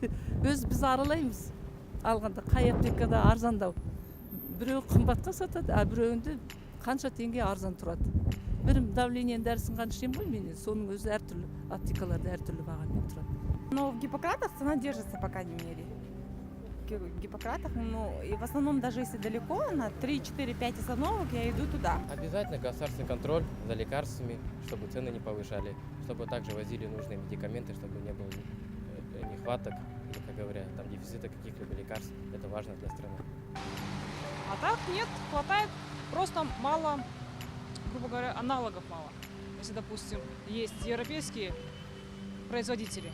Biz аралаймыз. Алғанда қай аптекада арзандау. Біреу қымбатқа сатады, а біреуінде қанша теңге арзан тұрады. Бірім давлениенің дәрісін қанша ішемін ғой мен, соның өзі әртүрлі аптекаларда әртүрлі бағамен тұрады. Но в Гиппократах цена держится, по крайней мере. В Гиппократах, ну, и в основном, даже если далеко, на 3, 4, 5 остановок я иду туда. Обязательно государственный контроль за лекарствами, чтобы цены не повышали, чтобы также возили нужные медикаменты, чтобы не было нехваток, или, как говорят, там дефицита каких-либо лекарств. Это важно для страны. А так нет, хватает, просто мало, грубо говоря, аналогов мало. Если, допустим, есть европейские производители,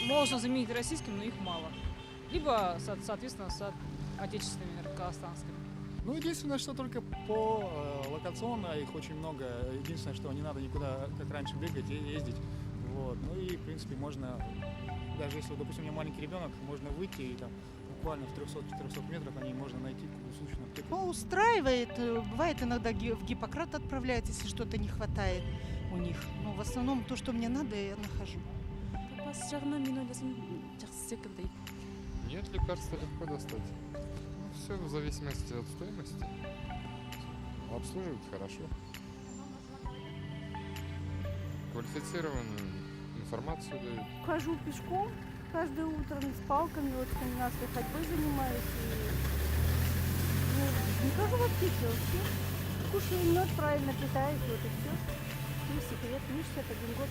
можно заменить российским, но их мало. Либо, соответственно, с отечественными, казахстанскими. Ну, единственное, что только по локационно их очень много. Единственное, что не надо никуда, как раньше, бегать и ездить. Вот. Ну и, в принципе, можно, даже если, допустим, у меня маленький ребенок, можно выйти и там буквально в 300-400 метрах они можно найти круглосуточную аптеку. Ну, устраивает. Бывает иногда в Гиппократ отправляют, если что-то не хватает у них. Но в основном то, что мне надо, я нахожу. Нет, лекарства легко достать. Ну, все в зависимости от стоимости. Обслуживают хорошо. Квалифицированную информацию дают. Хожу пешком каждое утро с палками, вот скандинавской ходьбой занимаюсь. И, не хожу в аптеке вообще. Кушаю мед, правильно питаюсь, вот и все. И секрет, мне 61 год.